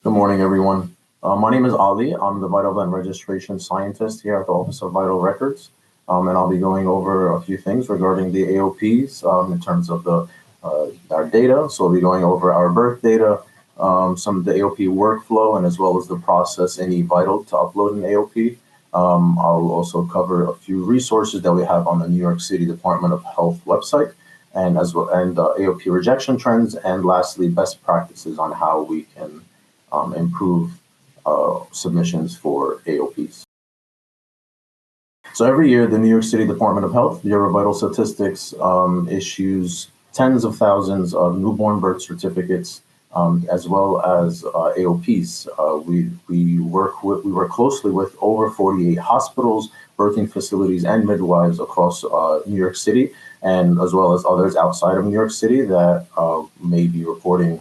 Good morning, everyone. My name is Ali. I'm the Vital Event Registration Scientist here at the Office of Vital Records, and I'll be going over a few things regarding the AOPs in terms of our data. So we'll be going over our birth data, some of the AOP workflow, and as well as the process in eVital to upload an AOP. I'll also cover a few resources that we have on the New York City Department of Health website, and as well and AOP rejection trends, and lastly, best practices on how we can improve submissions for AOPs. So every year, the New York City Department of Health, Bureau of Vital Statistics, issues tens of thousands of newborn birth certificates, as well as AOPs. We work closely with over 48 hospitals, birthing facilities, and midwives across New York City, and as well as others outside of New York City that may be reporting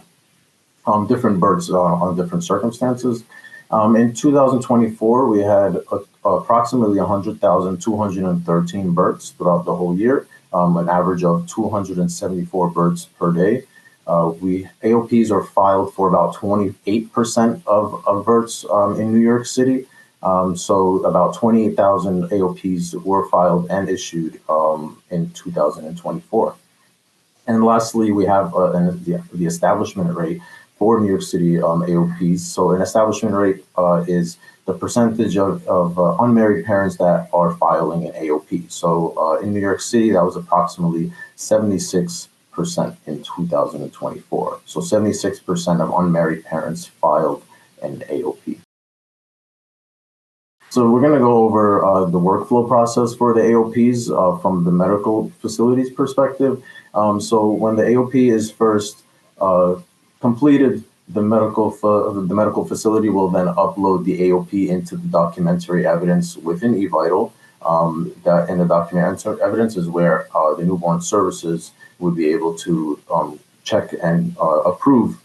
different births on different circumstances. In 2024, we had approximately 100,213 births throughout the whole year, an average of 274 births per day. AOPs are filed for about 28% of births in New York City. So about 28,000 AOPs were filed and issued in 2024. And lastly, we have the establishment rate for New York City AOPs. So an establishment rate is the percentage of unmarried parents that are filing an AOP. So in New York City, that was approximately 76% in 2024. So 76% of unmarried parents filed an AOP. So we're going to go over the workflow process for the AOPs from the medical facilities perspective. So when the AOP is first completed, the medical facility will then upload the AOP into the documentary evidence within eVital. That in the documentary evidence is where the newborn services would be able to check and approve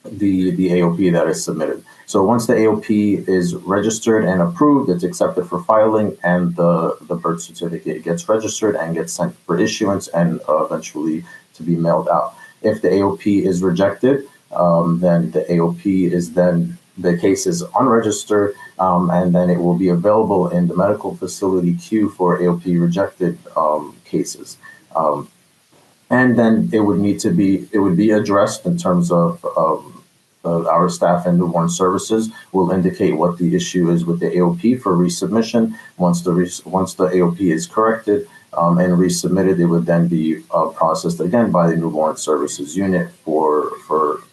the AOP that is submitted. So once the AOP is registered and approved, it's accepted for filing, and the birth certificate gets registered and gets sent for issuance and eventually to be mailed out. If the AOP is rejected, then the case is unregistered, and then it will be available in the medical facility queue for AOP rejected cases. And then it would be addressed in terms of our staff and newborn services will indicate what the issue is with the AOP for resubmission. Once the AOP is corrected and resubmitted, it would then be processed again by the newborn services unit for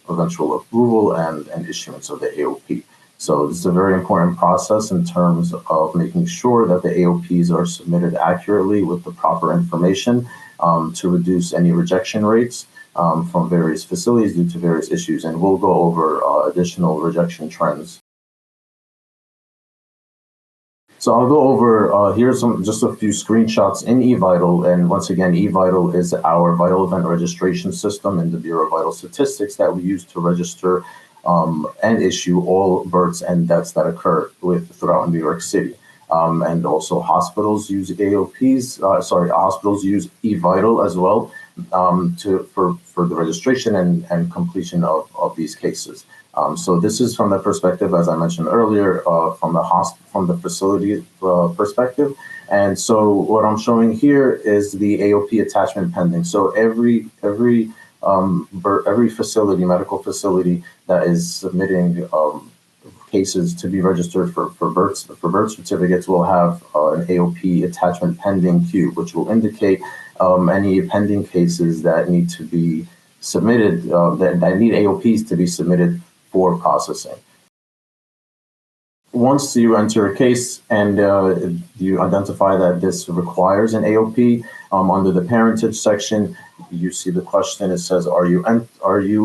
eventual approval and issuance of the AOP. So this is a very important process in terms of making sure that the AOPs are submitted accurately with the proper information to reduce any rejection rates from various facilities due to various issues. And we'll go over additional rejection trends. So I'll go over, here's just a few screenshots in eVital. And once again, eVital is our vital event registration system in the Bureau of Vital Statistics that we use to register and issue all births and deaths that occur throughout New York City. And also hospitals use AOPs, hospitals use eVital as well for the registration and completion of these cases. So this is from the perspective, as I mentioned earlier, from the facility perspective. And so what I'm showing here is the AOP attachment pending. So every facility, medical facility that is submitting cases to be registered for birth certificates will have an AOP attachment pending queue, which will indicate any pending cases that need to be submitted, that need AOPs to be submitted for processing. Once you enter a case and you identify that this requires an AOP, under the parentage section, you see the question. It says, "Are you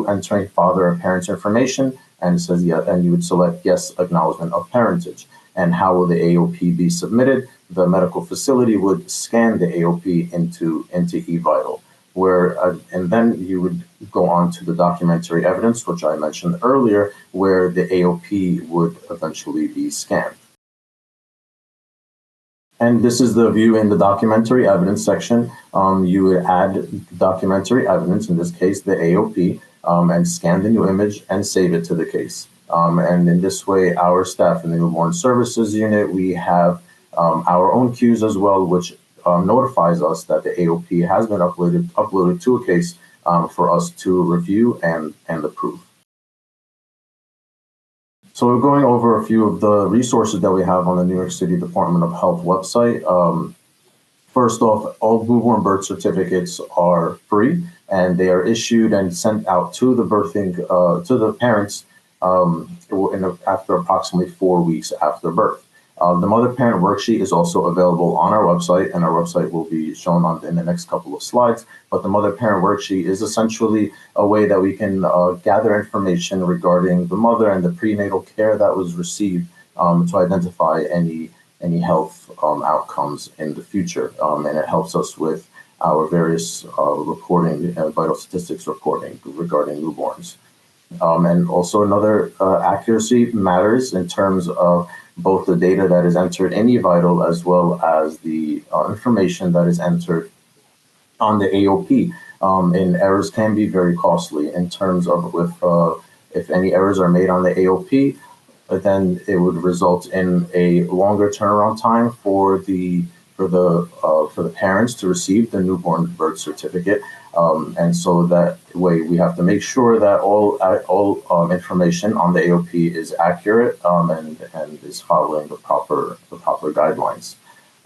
entering father or parent's information?" And it says, "Yeah," and you would select yes, acknowledgement of parentage. And how will the AOP be submitted? The medical facility would scan the AOP into eVital, and then you would go on to the documentary evidence, which I mentioned earlier, where the AOP would eventually be scanned. And this is the view in the documentary evidence section. You would add documentary evidence, in this case, the AOP, and scan the new image and save it to the case. And in this way, our staff in the Newborn Services Unit, we have our own queues as well, which notifies us that the AOP has been uploaded to a case for us to review and approve. So we're going over a few of the resources that we have on the New York City Department of Health website. First off, all newborn birth certificates are free, and they are issued and sent out to the parents after approximately 4 weeks after birth. The mother-parent worksheet is also available on our website, and our website will be shown in the next couple of slides. But the mother-parent worksheet is essentially a way that we can gather information regarding the mother and the prenatal care that was received to identify any health outcomes in the future, and it helps us with our various reporting, vital statistics reporting regarding newborns. And also another accuracy matters in terms of both the data that is entered in eVital as well as the information that is entered on the AOP. And errors can be very costly in terms of if any errors are made on the AOP, then it would result in a longer turnaround time for the parents to receive the newborn birth certificate. And so that way we have to make sure that all information on the AOP is accurate and is following the proper guidelines.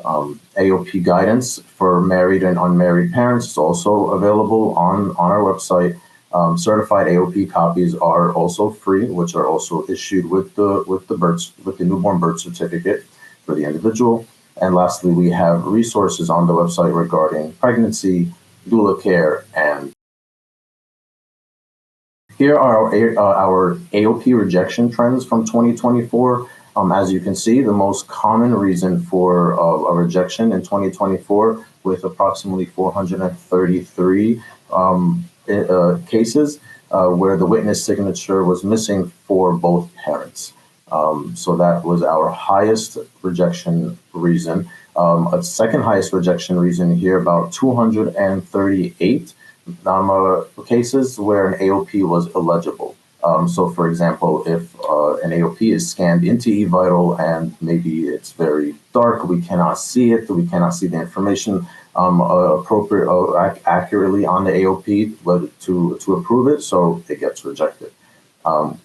AOP guidance for married and unmarried parents is also available on our website. Certified AOP copies are also free, which are also issued with the newborn birth certificate for the individual. And lastly, we have resources on the website regarding pregnancy, doula care, and here are our AOP rejection trends from 2024. As you can see, the most common reason for a rejection in 2024, with approximately 433 cases where the witness signature was missing for both parents. So that was our highest rejection reason. A second highest rejection reason here, about 238 cases where an AOP was illegible. So for example, if an AOP is scanned into eVital and maybe it's very dark, we cannot see it, we cannot see the information appropriate or accurately on the AOP to approve it, so it gets rejected.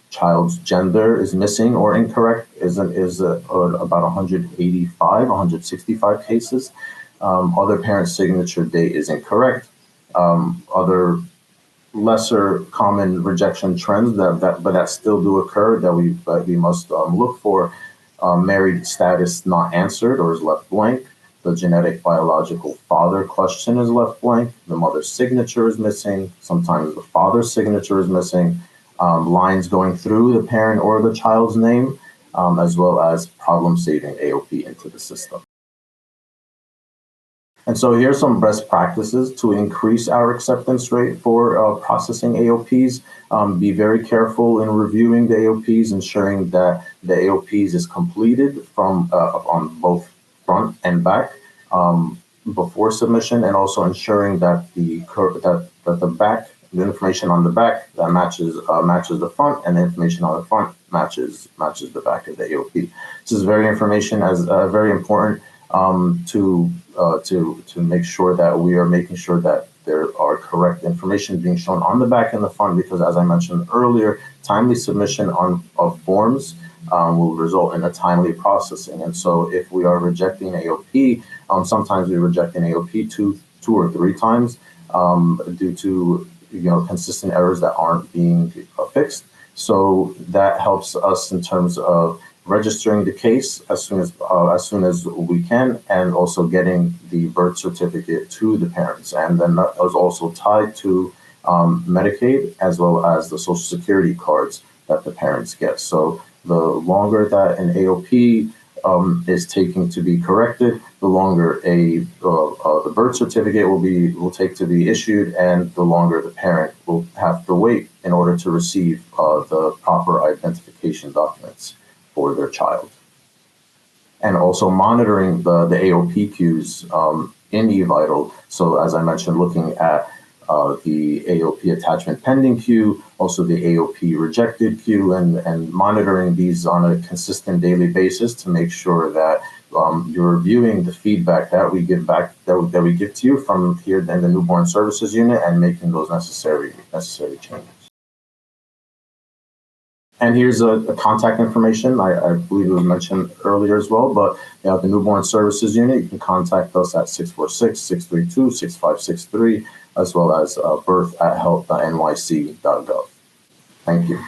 Child's gender is missing or incorrect is about 165 cases. Other parent signature date is incorrect. Other lesser common rejection trends that still do occur that we must look for. Married status not answered or is left blank. The genetic biological father question is left blank. The mother's signature is missing. Sometimes the father's signature is missing. Lines going through the parent or the child's name, as well as problem saving AOP into the system. And so here's some best practices to increase our acceptance rate for processing AOPs. Be very careful in reviewing the AOPs, ensuring that the AOPs is completed from on both front and back before submission, and also ensuring that the information on the back that matches the front, and the information on the front matches the back of the AOP. This is very important to make sure that we are making sure that there are correct information being shown on the back and the front, because as I mentioned earlier, timely submission of forms will result in a timely processing. And so if we are rejecting AOP, sometimes we reject an AOP two or three times due to consistent errors that aren't being fixed. So that helps us in terms of registering the case as soon as we can, and also getting the birth certificate to the parents. And then that is also tied to Medicaid as well as the Social Security cards that the parents get. So the longer that an AOP is taking to be corrected, the longer the birth certificate will take to be issued, and the longer the parent will have to wait in order to receive the proper identification documents for their child. And also monitoring the AOP queues in eVital. So as I mentioned, looking at the AOP attachment pending queue, also the AOP rejected queue, and monitoring these on a consistent daily basis to make sure that you're reviewing the feedback that we give back, that we give to you from here in the newborn services unit, and making those necessary changes. And here's a contact information. I believe it was mentioned earlier as well, but the newborn services unit, you can contact us at 646-632-6563, as well as birth@health.nyc.gov. Thank you.